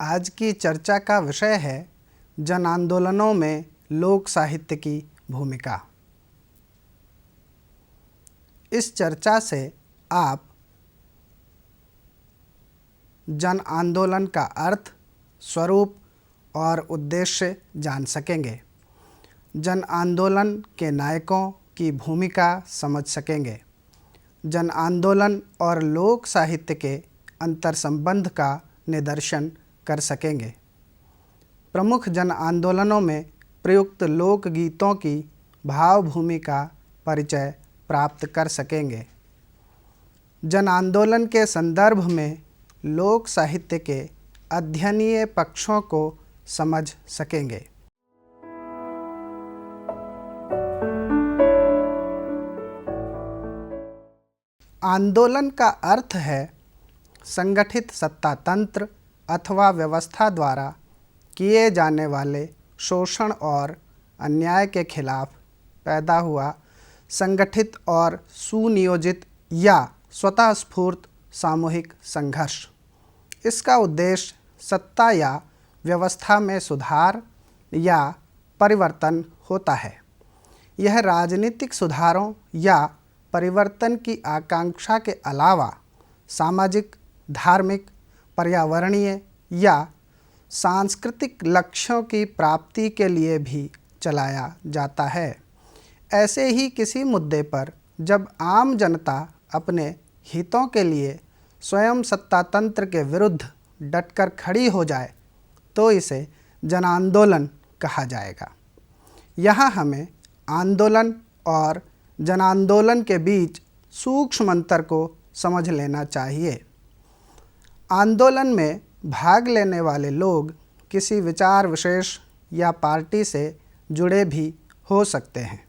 आज की चर्चा का विषय है जन आंदोलनों में लोक साहित्य की भूमिका। इस चर्चा से आप जन आंदोलन का अर्थ, स्वरूप और उद्देश्य जान सकेंगे। जन आंदोलन के नायकों की भूमिका समझ सकेंगे। जन आंदोलन और लोक साहित्य के अंतर संबंध का निदर्शन कर सकेंगे। प्रमुख जन आंदोलनों में प्रयुक्त लोकगीतों की भावभूमि का परिचय प्राप्त कर सकेंगे। जन आंदोलन के संदर्भ में लोक साहित्य के अध्ययनीय पक्षों को समझ सकेंगे। आंदोलन का अर्थ है संगठित सत्ता तंत्र अथवा व्यवस्था द्वारा किए जाने वाले शोषण और अन्याय के खिलाफ पैदा हुआ संगठित और सुनियोजित या स्वतः स्फूर्त सामूहिक संघर्ष। इसका उद्देश्य सत्ता या व्यवस्था में सुधार या परिवर्तन होता है। यह राजनीतिक सुधारों या परिवर्तन की आकांक्षा के अलावा सामाजिक, धार्मिक, पर्यावरणीय या सांस्कृतिक लक्ष्यों की प्राप्ति के लिए भी चलाया जाता है। ऐसे ही किसी मुद्दे पर जब आम जनता अपने हितों के लिए स्वयं सत्तातंत्र के विरुद्ध डटकर खड़ी हो जाए तो इसे जन आंदोलन कहा जाएगा। यहाँ हमें आंदोलन और जन आंदोलन के बीच सूक्ष्म अंतर को समझ लेना चाहिए। आंदोलन में भाग लेने वाले लोग किसी विचार विशेष या पार्टी से जुड़े भी हो सकते हैं,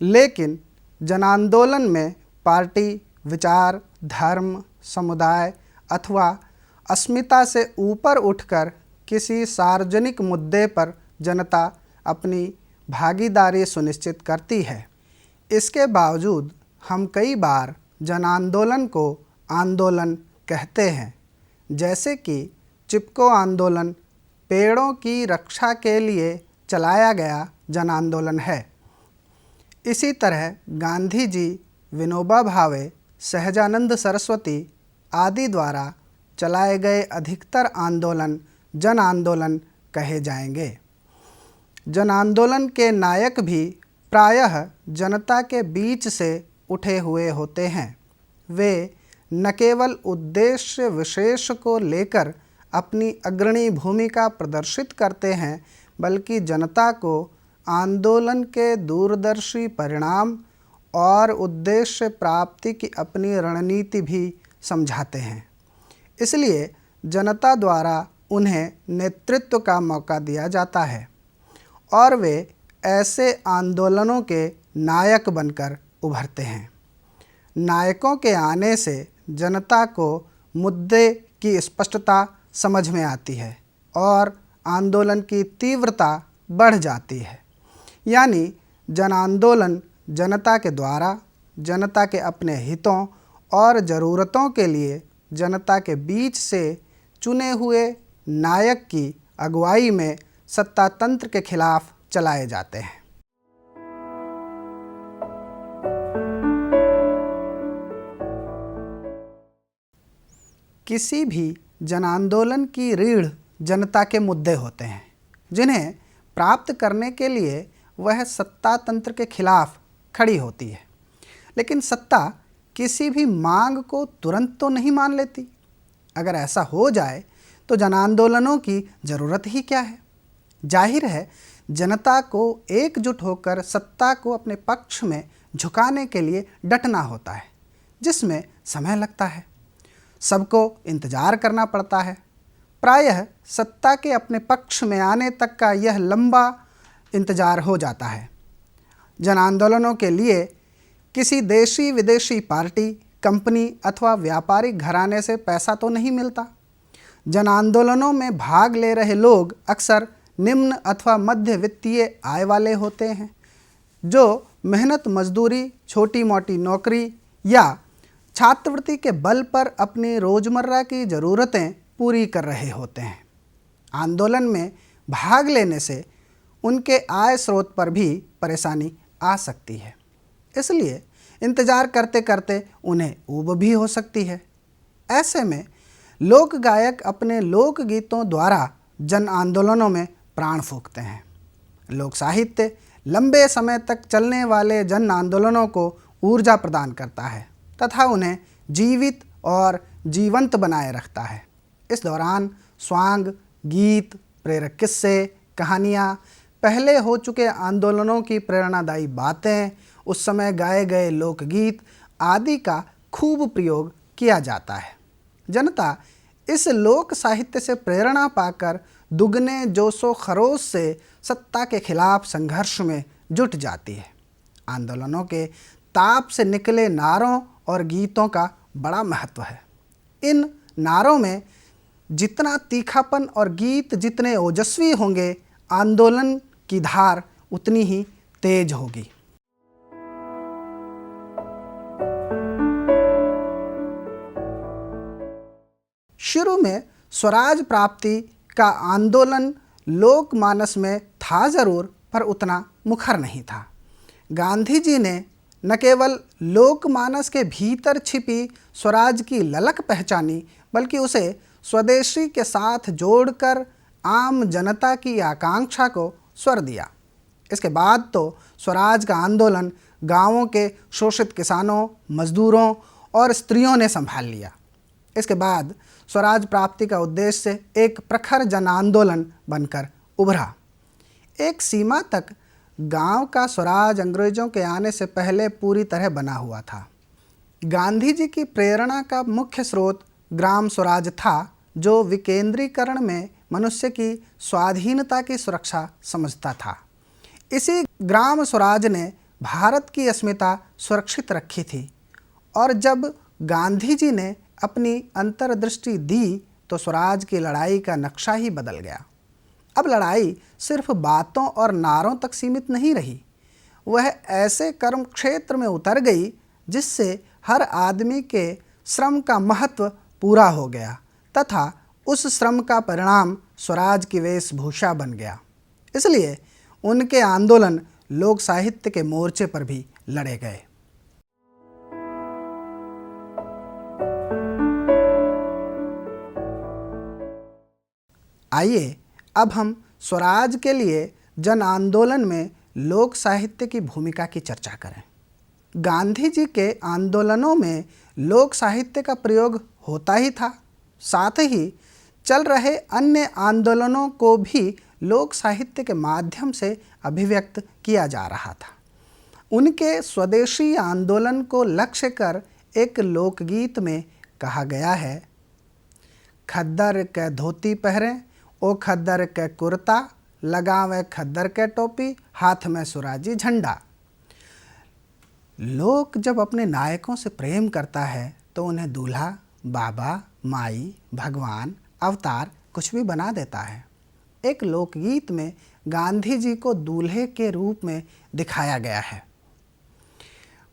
लेकिन जन आंदोलन में पार्टी, विचार, धर्म, समुदाय अथवा अस्मिता से ऊपर उठकर किसी सार्वजनिक मुद्दे पर जनता अपनी भागीदारी सुनिश्चित करती है। इसके बावजूद हम कई बार जन आंदोलन को आंदोलन कहते हैं, जैसे कि चिपको आंदोलन पेड़ों की रक्षा के लिए चलाया गया जन आंदोलन है। इसी तरह गांधी जी, विनोबा भावे, सहजानंद सरस्वती आदि द्वारा चलाए गए अधिकतर आंदोलन जन आंदोलन कहे जाएंगे। जन आंदोलन के नायक भी प्रायः जनता के बीच से उठे हुए होते हैं। वे न केवल उद्देश्य विशेष को लेकर अपनी अग्रणी भूमिका प्रदर्शित करते हैं, बल्कि जनता को आंदोलन के दूरदर्शी परिणाम और उद्देश्य प्राप्ति की अपनी रणनीति भी समझाते हैं। इसलिए जनता द्वारा उन्हें नेतृत्व का मौका दिया जाता है और वे ऐसे आंदोलनों के नायक बनकर उभरते हैं। नायकों के आने से जनता को मुद्दे की स्पष्टता समझ में आती है और आंदोलन की तीव्रता बढ़ जाती है। यानी जन आंदोलन जनता के द्वारा जनता के अपने हितों और ज़रूरतों के लिए जनता के बीच से चुने हुए नायक की अगुवाई में सत्तातंत्र के खिलाफ चलाए जाते हैं। किसी भी जन आंदोलन की रीढ़ जनता के मुद्दे होते हैं, जिन्हें प्राप्त करने के लिए वह सत्तातंत्र के खिलाफ खड़ी होती है। लेकिन सत्ता किसी भी मांग को तुरंत तो नहीं मान लेती। अगर ऐसा हो जाए तो जन आंदोलनों की ज़रूरत ही क्या है। जाहिर है जनता को एकजुट होकर सत्ता को अपने पक्ष में झुकाने के लिए डटना होता है, जिसमें समय लगता है। सबको इंतज़ार करना पड़ता है। प्रायः सत्ता के अपने पक्ष में आने तक का यह लंबा इंतज़ार हो जाता है। जन आंदोलनों के लिए किसी देशी विदेशी पार्टी, कंपनी अथवा व्यापारिक घराने से पैसा तो नहीं मिलता। जन आंदोलनों में भाग ले रहे लोग अक्सर निम्न अथवा मध्य वित्तीय आय वाले होते हैं, जो मेहनत मजदूरी, छोटी मोटी नौकरी या छात्रवृत्ति के बल पर अपनी रोज़मर्रा की ज़रूरतें पूरी कर रहे होते हैं। आंदोलन में भाग लेने से उनके आय स्रोत पर भी परेशानी आ सकती है, इसलिए इंतज़ार करते करते उन्हें ऊब भी हो सकती है। ऐसे में लोक गायक अपने लोक गीतों द्वारा जन आंदोलनों में प्राण फूंकते हैं। लोक साहित्य लंबे समय तक चलने वाले जन आंदोलनों को ऊर्जा प्रदान करता है तथा उन्हें जीवित और जीवंत बनाए रखता है। इस दौरान स्वांग, गीत, प्रेरक किस्से, कहानियाँ, पहले हो चुके आंदोलनों की प्रेरणादायी बातें, उस समय गाए गए लोकगीत आदि का खूब प्रयोग किया जाता है। जनता इस लोक साहित्य से प्रेरणा पाकर दुगने जोशो खरोश से सत्ता के खिलाफ संघर्ष में जुट जाती है। आंदोलनों के ताप से निकले नारों और गीतों का बड़ा महत्व है। इन नारों में जितना तीखापन और गीत जितने ओजस्वी होंगे, आंदोलन की धार उतनी ही तेज होगी। शुरू में स्वराज प्राप्ति का आंदोलन लोकमानस में था ज़रूर, पर उतना मुखर नहीं था। गांधी जी ने न केवल लोकमानस के भीतर छिपी स्वराज की ललक पहचानी, बल्कि उसे स्वदेशी के साथ जोड़कर आम जनता की आकांक्षा को स्वर दिया। इसके बाद तो स्वराज का आंदोलन गांवों के शोषित किसानों, मजदूरों और स्त्रियों ने संभाल लिया। इसके बाद स्वराज प्राप्ति का उद्देश्य एक प्रखर जन आंदोलन बनकर उभरा। एक सीमा तक गांव का स्वराज अंग्रेजों के आने से पहले पूरी तरह बना हुआ था। गांधी जी की प्रेरणा का मुख्य स्रोत ग्राम स्वराज था, जो विकेंद्रीकरण में मनुष्य की स्वाधीनता की सुरक्षा समझता था। इसी ग्राम स्वराज ने भारत की अस्मिता सुरक्षित रखी थी, और जब गांधी जी ने अपनी अंतर्दृष्टि दी तो स्वराज की लड़ाई का नक्शा ही बदल गया। अब लड़ाई सिर्फ बातों और नारों तक सीमित नहीं रही, वह ऐसे कर्म क्षेत्र में उतर गई जिससे हर आदमी के श्रम का महत्व पूरा हो गया तथा उस श्रम का परिणाम स्वराज की वेशभूषा बन गया। इसलिए उनके आंदोलन लोक साहित्य के मोर्चे पर भी लड़े गए। आइए अब हम स्वराज के लिए जन आंदोलन में लोक साहित्य की भूमिका की चर्चा करें। गांधी जी के आंदोलनों में लोक साहित्य का प्रयोग होता ही था, साथ ही चल रहे अन्य आंदोलनों को भी लोक साहित्य के माध्यम से अभिव्यक्त किया जा रहा था। उनके स्वदेशी आंदोलन को लक्ष्य कर एक लोकगीत में कहा गया है, खद्दर के धोती पहरें ओ खद्दर के कुर्ता, लगावे खद्दर के टोपी, हाथ में सुराजी झंडा। लोग जब अपने नायकों से प्रेम करता है तो उन्हें दूल्हा, बाबा, माई, भगवान, अवतार कुछ भी बना देता है। एक लोकगीत में गांधी जी को दूल्हे के रूप में दिखाया गया है।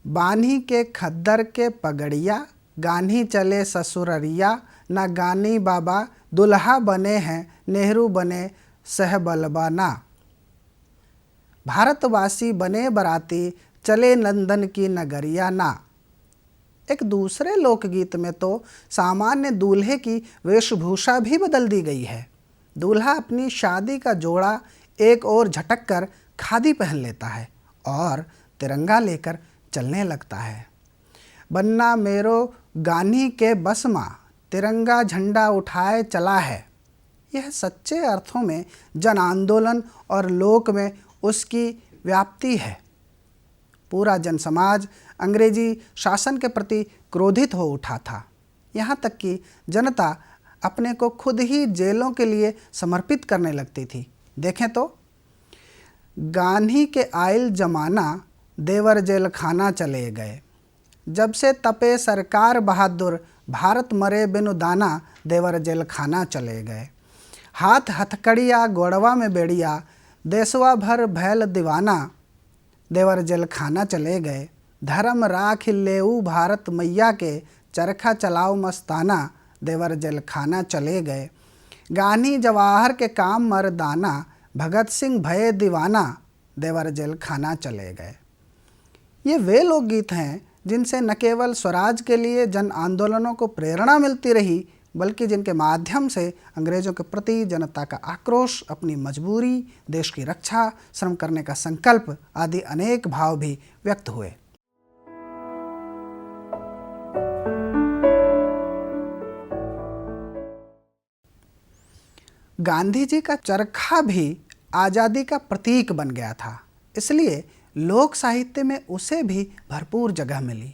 बान्ही के खद्दर के पगड़िया, गान्ही चले ससुररिया, ना गानी बाबा दुल्हा बने हैं, नेहरू बने सहबलबा ना। भारतवासी बने बराती, चले नंदन की नगरिया ना। एक दूसरे लोकगीत में तो सामान्य दूल्हे की वेशभूषा भी बदल दी गई है। दूल्हा अपनी शादी का जोड़ा एक ओर झटक कर खादी पहन लेता है और तिरंगा लेकर चलने लगता है। बन्ना मेरो गान्ही के बसमा, तिरंगा झंडा उठाए चला है। यह सच्चे अर्थों में जन आंदोलन और लोक में उसकी व्याप्ति है। पूरा जन समाज अंग्रेजी शासन के प्रति क्रोधित हो उठा था। यहाँ तक कि जनता अपने को खुद ही जेलों के लिए समर्पित करने लगती थी। देखें तो, गान्ही के आइल जमाना, देवर जेल खाना चले गए। जब से तपे सरकार बहादुर, भारत मरे बिनु दाना, देवर जेल खाना चले गए। हाथ हथकड़िया गोड़वा में बेड़िया, देशवा भर भैल दीवाना, देवर जेल खाना चले गए। धर्म राख लेऊ भारत मैया के, चरखा चलाओ मस्ताना, देवर जेल खाना चले गए। गानी जवाहर के काम मर्दाना, भगत सिंह भये दीवाना, देवर जेल खाना चले गए। ये वे लोकगीत हैं जिनसे न केवल स्वराज के लिए जन आंदोलनों को प्रेरणा मिलती रही, बल्कि जिनके माध्यम से अंग्रेजों के प्रति जनता का आक्रोश, अपनी मजबूरी, देश की रक्षा, श्रम करने का संकल्प आदि अनेक भाव भी व्यक्त हुए। गांधी जी का चरखा भी आज़ादी का प्रतीक बन गया था, इसलिए लोक साहित्य में उसे भी भरपूर जगह मिली।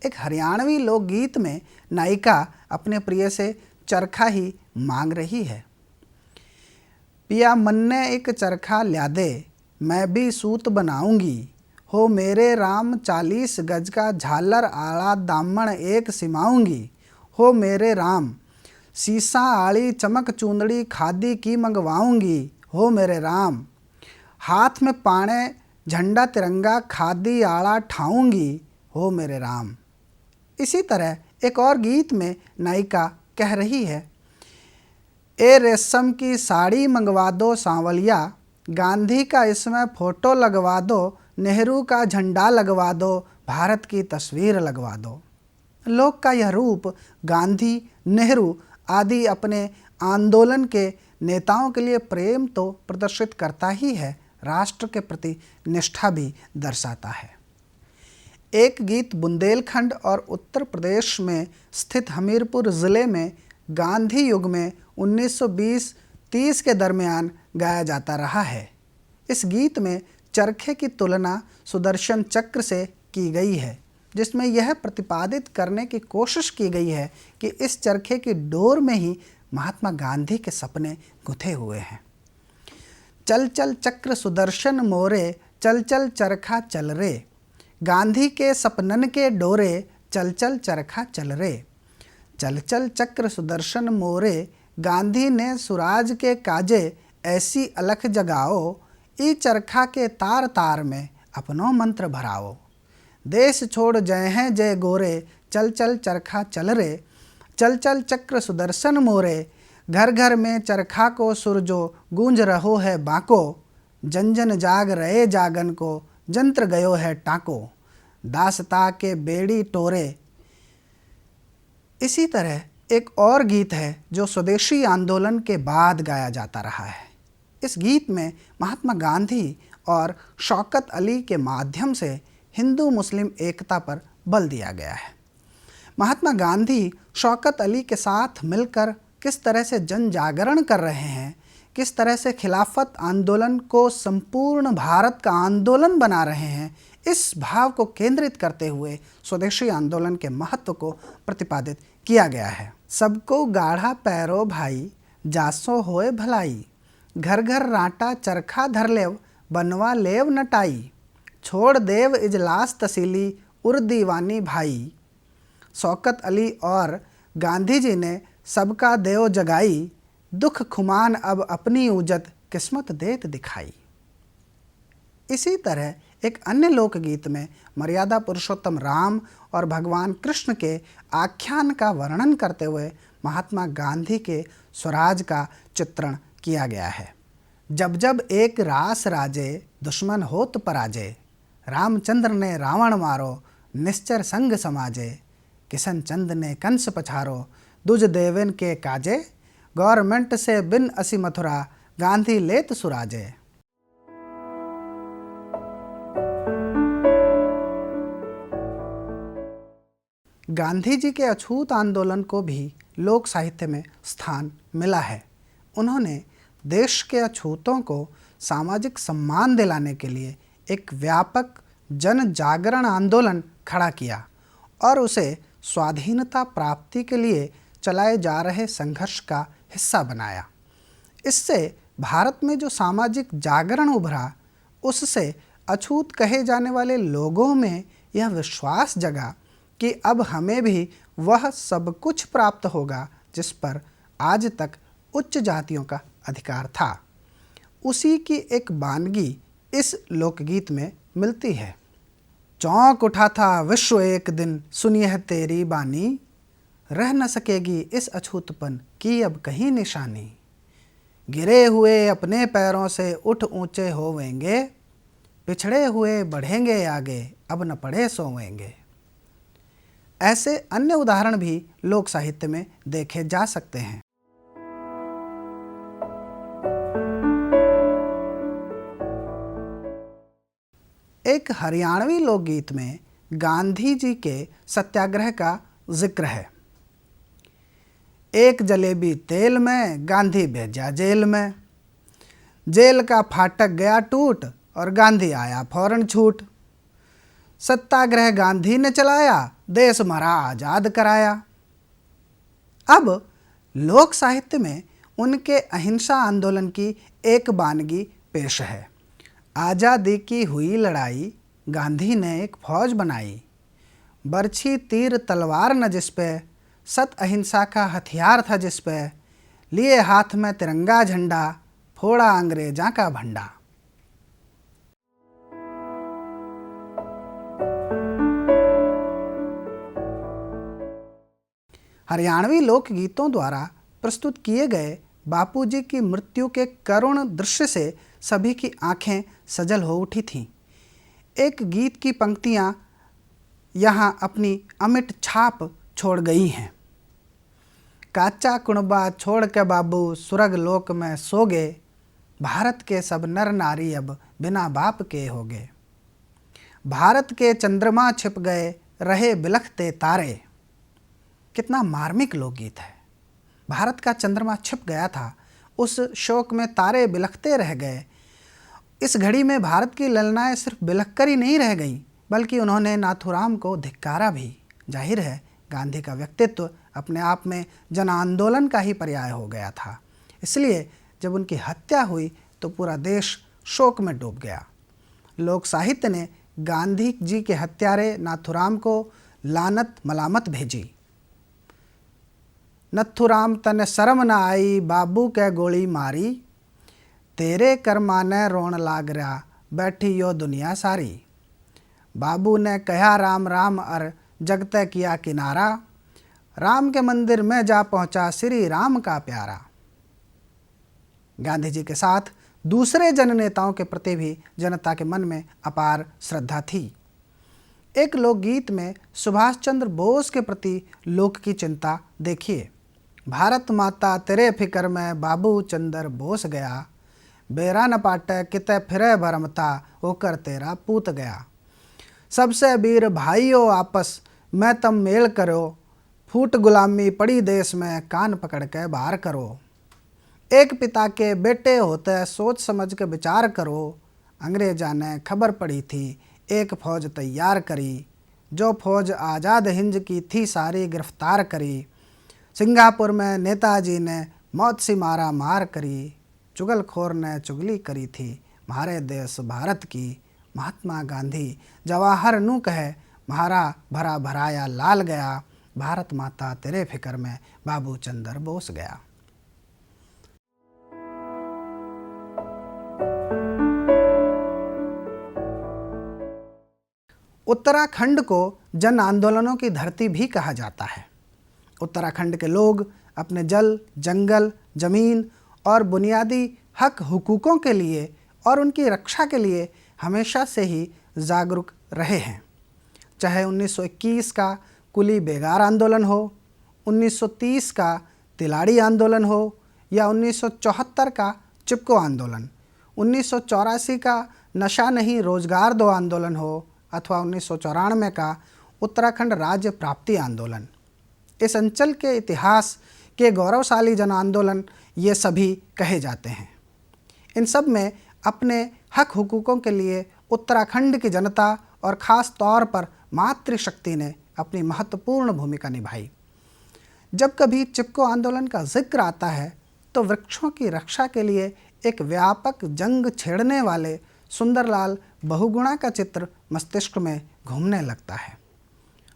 एक हरियाणवी लोकगीत में नायिका अपने प्रिय से चरखा ही मांग रही है। पिया मन्ने एक चरखा ल्या दे, मैं भी सूत बनाऊंगी, हो मेरे राम 40 गज का झालर आड़ा दामन एक सिमाऊंगी, हो मेरे राम शीशा आड़ी चमक चूंदड़ी खादी की मंगवाऊंगी, हो मेरे राम हाथ में पाने झंडा तिरंगा खादी आड़ा ठाऊंगी, हो मेरे राम। इसी तरह एक और गीत में नायिका कह रही है, ए रेशम की साड़ी मंगवा दो सांवलिया, गांधी का इसमें फ़ोटो लगवा दो, नेहरू का झंडा लगवा दो, भारत की तस्वीर लगवा दो। लोक का यह रूप गांधी, नेहरू आदि अपने आंदोलन के नेताओं के लिए प्रेम तो प्रदर्शित करता ही है, राष्ट्र के प्रति निष्ठा भी दर्शाता है। एक गीत बुंदेलखंड और उत्तर प्रदेश में स्थित हमीरपुर ज़िले में गांधी युग में 1920-30 के दरमियान गाया जाता रहा है। इस गीत में चरखे की तुलना सुदर्शन चक्र से की गई है, जिसमें यह प्रतिपादित करने की कोशिश की गई है कि इस चरखे की डोर में ही महात्मा गांधी के सपने गुंथे हुए हैं। चल चल चक्र सुदर्शन मोरे, चल चल चरखा चल रे, गांधी के सपनन के डोरे, चल चल चरखा चल रे। चल चल चक्र सुदर्शन मोरे, गांधी ने सुराज के काजे, ऐसी अलख जगाओ, ई चरखा के तार तार में अपनो मंत्र भराओ। देश छोड़ जय हैं जय गोरे, चल चल चरखा चल रे, चल चल चक्र सुदर्शन मोरे, घर घर में चरखा को सुरजो, गूंज रहो है बाको, जन जन जाग रहे जागन को, जंत्र गयो है टाको, दासता के बेड़ी टोरे। इसी तरह एक और गीत है जो स्वदेशी आंदोलन के बाद गाया जाता रहा है। इस गीत में महात्मा गांधी और शौकत अली के माध्यम से हिंदू मुस्लिम एकता पर बल दिया गया है। महात्मा गांधी शौकत अली के साथ मिलकर किस तरह से जन जागरण कर रहे हैं, किस तरह से खिलाफत आंदोलन को संपूर्ण भारत का आंदोलन बना रहे हैं, इस भाव को केंद्रित करते हुए स्वदेशी आंदोलन के महत्व को प्रतिपादित किया गया है। सबको गाढ़ा पैरो भाई, जासो होए भलाई, घर घर रांटा चरखा धर लेव, बनवा लेव नटाई, छोड़ देव इजलास तसीली, उर दीवानी भाई। शौकत अली और गांधी जी ने सबका देव जगाई, दुख खुमान अब अपनी उजत, किस्मत देत दिखाई। इसी तरह एक अन्य लोकगीत में मर्यादा पुरुषोत्तम राम और भगवान कृष्ण के आख्यान का वर्णन करते हुए महात्मा गांधी के स्वराज का चित्रण किया गया है। जब जब एक रास राजे, दुश्मन होत पराजे, रामचंद्र ने रावण मारो, निश्चर संग समाजे, किशन चंद ने कंस पछारो, दुज देवन के काजे, गवर्नमेंट से बिन असी मथुरा, गांधी लेत सुराजे। गांधी जी के अछूत आंदोलन को भी लोक साहित्य में स्थान मिला है। उन्होंने देश के अछूतों को सामाजिक सम्मान दिलाने के लिए एक व्यापक जन जागरण आंदोलन खड़ा किया और उसे स्वाधीनता प्राप्ति के लिए चलाए जा रहे संघर्ष का हिस्सा बनाया। इससे भारत में जो सामाजिक जागरण उभरा, उससे अछूत कहे जाने वाले लोगों में यह विश्वास जगा कि अब हमें भी वह सब कुछ प्राप्त होगा जिस पर आज तक उच्च जातियों का अधिकार था। उसी की एक बानगी इस लोकगीत में मिलती है। चौंक उठा था विश्व एक दिन, सुनिए तेरी बानी, रह न सकेगी इस अछूतपन की अब कहीं निशानी। गिरे हुए अपने पैरों से उठ ऊंचे होवेंगे, पिछड़े हुए बढ़ेंगे आगे अब न पड़े सोवेंगे। ऐसे अन्य उदाहरण भी लोक साहित्य में देखे जा सकते हैं। एक हरियाणवी लोकगीत में गांधी जी के सत्याग्रह का जिक्र है। एक जलेबी तेल में गांधी भेजा जेल में, जेल का फाटक गया टूट और गांधी आया फौरन छूट। सत्याग्रह गांधी ने चलाया, देश हमारा आज़ाद कराया। अब लोक साहित्य में उनके अहिंसा आंदोलन की एक वानगी पेश है। आज़ादी की हुई लड़ाई, गांधी ने एक फौज बनाई, बरछी तीर तलवार न जिस पे, सत अहिंसा का हथियार था जिस पे, लिए हाथ में तिरंगा झंडा, फोड़ा अंग्रेजा का भंडा। हरियाणवी लोकगीतों द्वारा प्रस्तुत किए गए बापूजी की मृत्यु के करुण दृश्य से सभी की आंखें सजल हो उठी थीं। एक गीत की पंक्तियां यहाँ अपनी अमिट छाप छोड़ गई हैं। काचा कुणबा छोड़ के बाबू सुरग लोक में सोगे, भारत के सब नर नारी अब बिना बाप के होगे। भारत के चंद्रमा छिप गए रहे बिलखते तारे। कितना मार्मिक लोकगीत है। भारत का चंद्रमा छिप गया था, उस शोक में तारे बिलखते रह गए। इस घड़ी में भारत की ललनाएं सिर्फ बिलख कर ही नहीं रह गईं, बल्कि उन्होंने नाथूराम को धिक्कारा भी। जाहिर है गांधी का व्यक्तित्व अपने आप में जन आंदोलन का ही पर्याय हो गया था। इसलिए जब उनकी हत्या हुई तो पूरा देश शोक में डूब गया। लोक साहित्य ने गांधी जी के हत्यारे नाथूराम को लानत मलामत भेजी। नथुराम तने शर्म न आई, बाबू के गोली मारी, तेरे कर्मा ने रोण लाग रहा, बैठी यो दुनिया सारी। बाबू ने कहा राम राम अर जगते किया किनारा, राम के मंदिर में जा पहुंचा श्री राम का प्यारा। गांधी जी के साथ दूसरे जन नेताओं के प्रति भी जनता के मन में अपार श्रद्धा थी। एक लोकगीत में सुभाष चंद्र बोस के प्रति लोक की चिंता देखिए। भारत माता तेरे फिक्र में बाबू चंद्र बोस गया, बेरा न पाटे किते फिरे भरमता होकर तेरा पूत गया। सबसे वीर भाइयों आपस में तम मेल करो, फूट गुलामी पड़ी देश में कान पकड़ के बाहर करो। एक पिता के बेटे होते सोच समझ के विचार करो, अंग्रेजा ने खबर पड़ी थी एक फौज तैयार करी, जो फौज आज़ाद हिंद की थी सारी गिरफ्तार करी। सिंगापुर में नेताजी ने मौत सी मारा मार करी, चुगलखोर ने चुगली करी थी हमारे देश भारत की। महात्मा गांधी जवाहर नू कहे, म्हारा भरा भराया लाल गया, भारत माता तेरे फिक्र में बाबू चंद्र बोस गया। उत्तराखंड को जन आंदोलनों की धरती भी कहा जाता है। उत्तराखंड के लोग अपने जल, जंगल, जमीन और बुनियादी हक हुकूकों के लिए और उनकी रक्षा के लिए हमेशा से ही जागरूक रहे हैं। चाहे 1921 का कुली बेगार आंदोलन हो, 1930 का तिलाड़ी आंदोलन हो या 1974 का चिपको आंदोलन, 1984 का नशा नहीं रोजगार दो आंदोलन हो अथवा 1994 का उत्तराखंड राज्य प्राप्ति आंदोलन। इस अंचल के इतिहास के गौरवशाली जन आंदोलन ये सभी कहे जाते हैं। इन सब में अपने हक हुकूकों के लिए उत्तराखंड की जनता और ख़ास तौर पर मातृशक्ति ने अपनी महत्वपूर्ण भूमिका निभाई। जब कभी चिपको आंदोलन का जिक्र आता है तो वृक्षों की रक्षा के लिए एक व्यापक जंग छेड़ने वाले सुंदरलाल बहुगुणा का चित्र मस्तिष्क में घूमने लगता है।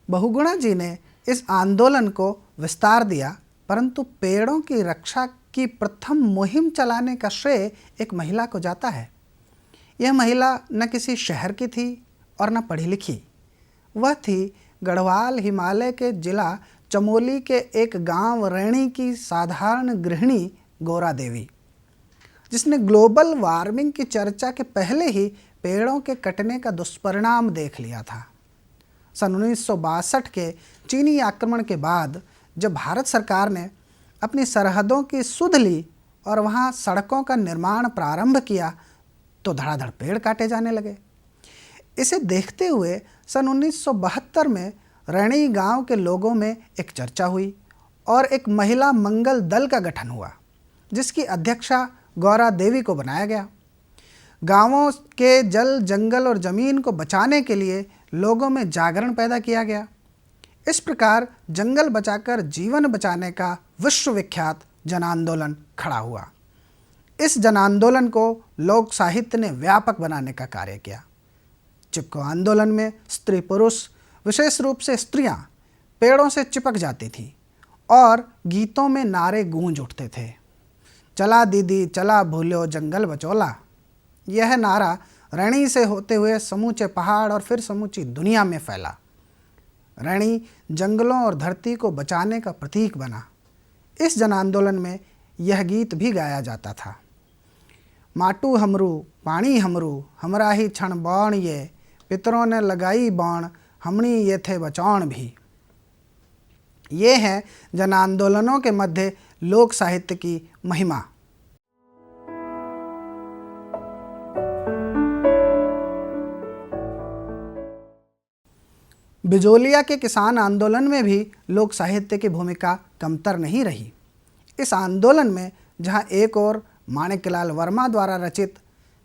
बहुगुणा जी ने इस आंदोलन को विस्तार दिया, परंतु पेड़ों की रक्षा की प्रथम मुहिम चलाने का श्रेय एक महिला को जाता है। यह महिला न किसी शहर की थी और न पढ़ी लिखी। वह थी गढ़वाल हिमालय के जिला चमोली के एक गांव रैणी की साधारण गृहिणी गौरा देवी, जिसने ग्लोबल वार्मिंग की चर्चा के पहले ही पेड़ों के कटने का दुष्परिणाम देख लिया था। सन 1962 के चीनी आक्रमण के बाद जब भारत सरकार ने अपनी सरहदों की सुध ली और वहाँ सड़कों का निर्माण प्रारंभ किया तो धड़ाधड़ पेड़ काटे जाने लगे। इसे देखते हुए सन 1972 में रैणी गांव के लोगों में एक चर्चा हुई और एक महिला मंगल दल का गठन हुआ, जिसकी अध्यक्षा गौरा देवी को बनाया गया। गांवों के जल, जंगल और ज़मीन को बचाने के लिए लोगों में जागरण पैदा किया गया। इस प्रकार जंगल बचाकर जीवन बचाने का विश्वविख्यात जन आंदोलन खड़ा हुआ। इस जन आंदोलन को लोक साहित्य ने व्यापक बनाने का कार्य किया। चिपको आंदोलन में स्त्री पुरुष, विशेष रूप से स्त्रियां, पेड़ों से चिपक जाती थीं और गीतों में नारे गूंज उठते थे। चला दीदी चला भूलो जंगल बचोला, यह नारा रैणी से होते हुए समूचे पहाड़ और फिर समूची दुनिया में फैला। रैणी जंगलों और धरती को बचाने का प्रतीक बना। इस जन आंदोलन में यह गीत भी गाया जाता था। माटू हमरू पानी हमरू, हमरा ही क्षण बौण ये, पितरों ने लगाई बौण, हमणी ये थे बचौण भी। ये है जन आंदोलनों के मध्य लोक साहित्य की महिमा। बिजोलिया के किसान आंदोलन में भी लोक साहित्य की भूमिका कमतर नहीं रही। इस आंदोलन में जहां एक ओर माणिक्यलाल वर्मा द्वारा रचित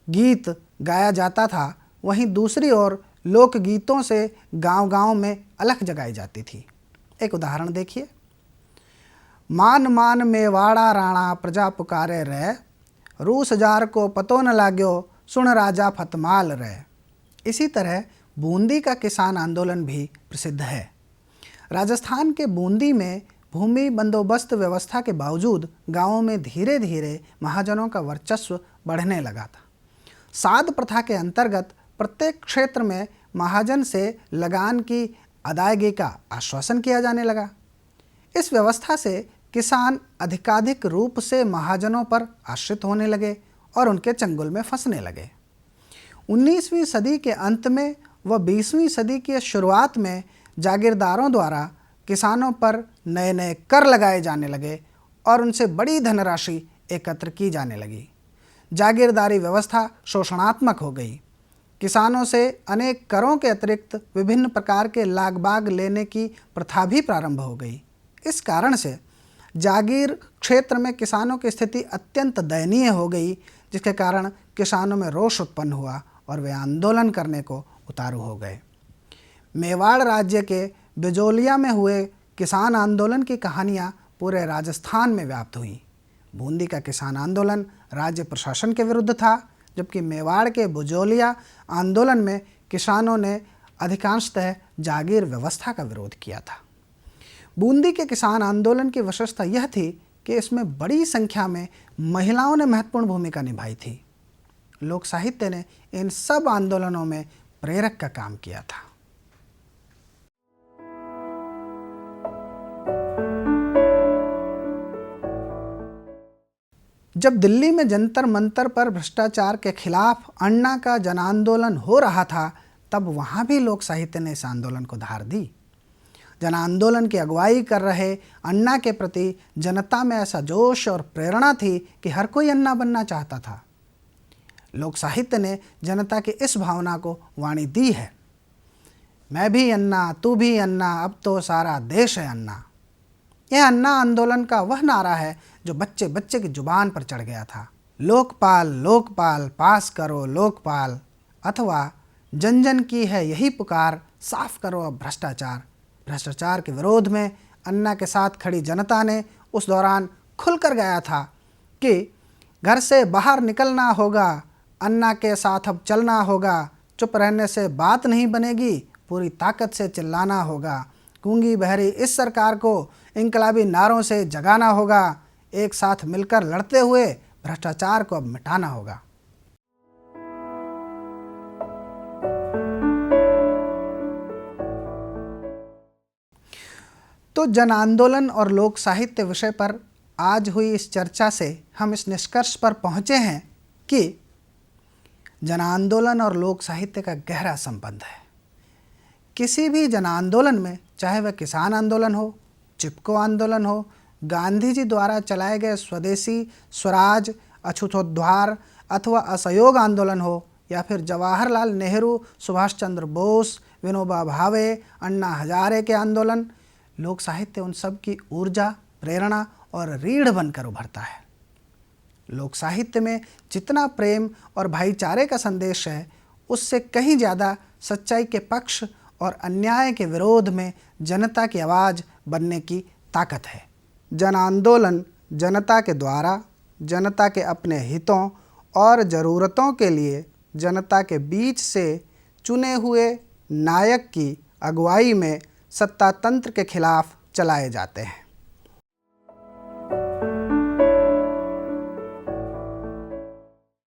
गीत गाया जाता था, वहीं दूसरी ओर लोकगीतों से गांव-गांव में अलख जगाई जाती थी। एक उदाहरण देखिए। मान मान मेवाड़ा राणा प्रजा पुकारे रे, रूस जार को पतो न लाग्यो, सुन राजा फतमाल रे। इसी तरह बूंदी का किसान आंदोलन भी प्रसिद्ध है। राजस्थान के बूंदी में भूमि बंदोबस्त व्यवस्था के बावजूद गांवों में धीरे धीरे महाजनों का वर्चस्व बढ़ने लगा था। साध प्रथा के अंतर्गत प्रत्येक क्षेत्र में महाजन से लगान की अदायगी का आश्वासन किया जाने लगा। इस व्यवस्था से किसान अधिकाधिक रूप से महाजनों पर आश्रित होने लगे और उनके चंगुल में फंसने लगे। 19वीं सदी के अंत में व 20वीं सदी की शुरुआत में जागीरदारों द्वारा किसानों पर नए नए कर लगाए जाने लगे और उनसे बड़ी धनराशि एकत्र की जाने लगी। जागीरदारी व्यवस्था शोषणात्मक हो गई। किसानों से अनेक करों के अतिरिक्त विभिन्न प्रकार के लाग-बाग लेने की प्रथा भी प्रारंभ हो गई। इस कारण से जागीर क्षेत्र में किसानों की स्थिति अत्यंत दयनीय हो गई, जिसके कारण किसानों में रोष उत्पन्न हुआ और वे आंदोलन करने को उतारू हो गए। मेवाड़ राज्य के बिजोलिया में हुए किसान आंदोलन की कहानियाँ पूरे राजस्थान में व्याप्त हुई। बूंदी का किसान आंदोलन राज्य प्रशासन के विरुद्ध था, जबकि मेवाड़ के बिजोलिया आंदोलन में किसानों ने अधिकांशतः जागीर व्यवस्था का विरोध किया था। बूंदी के किसान आंदोलन की विशेषता यह थी कि इसमें बड़ी संख्या में महिलाओं ने महत्वपूर्ण भूमिका निभाई थी। लोक साहित्य ने इन सब आंदोलनों में प्रेरक का काम किया था। जब दिल्ली में जंतर मंतर पर भ्रष्टाचार के खिलाफ अन्ना का जन आंदोलन हो रहा था, तब वहाँ भी लोक साहित्य ने इस आंदोलन को धार दी। जन आंदोलन की अगुवाई कर रहे अन्ना के प्रति जनता में ऐसा जोश और प्रेरणा थी कि हर कोई अन्ना बनना चाहता था। लोक साहित्य ने जनता की इस भावना को वाणी दी है। मैं भी अन्ना, तू भी अन्ना, अब तो सारा देश है अन्ना। यह अन्ना आंदोलन का वह नारा है जो बच्चे बच्चे की जुबान पर चढ़ गया था। लोकपाल लोकपाल पास करो लोकपाल, अथवा जन जन की है यही पुकार, साफ करो अब भ्रष्टाचार। भ्रष्टाचार के विरोध में अन्ना के साथ खड़ी जनता ने उस दौरान खुलकर गाया था कि घर से बाहर निकलना होगा, अन्ना के साथ अब चलना होगा, चुप रहने से बात नहीं बनेगी, पूरी ताकत से चिल्लाना होगा, गूंगी बहरी इस सरकार को इंकलाबी नारों से जगाना होगा, एक साथ मिलकर लड़ते हुए भ्रष्टाचार को अब मिटाना होगा। तो जन आंदोलन और लोक साहित्य विषय पर आज हुई इस चर्चा से हम इस निष्कर्ष पर पहुँचे हैं कि जन आंदोलन और लोक साहित्य का गहरा संबंध है। किसी भी जन आंदोलन में, चाहे वह किसान आंदोलन हो, चिपको आंदोलन हो, गांधी जी द्वारा चलाए गए स्वदेशी स्वराज अछूतोद्धार अथवा असहयोग आंदोलन हो, या फिर जवाहरलाल नेहरू, सुभाष चंद्र बोस, विनोबा भावे, अन्ना हजारे के आंदोलन, लोक साहित्य उन सब की ऊर्जा, प्रेरणा और रीढ़ बनकर उभरता है। लोक साहित्य में जितना प्रेम और भाईचारे का संदेश है, उससे कहीं ज़्यादा सच्चाई के पक्ष और अन्याय के विरोध में जनता की आवाज़ बनने की ताकत है। जन आंदोलन जनता के द्वारा, जनता के अपने हितों और ज़रूरतों के लिए जनता के बीच से चुने हुए नायक की अगुवाई में सत्ता तंत्र के खिलाफ चलाए जाते हैं।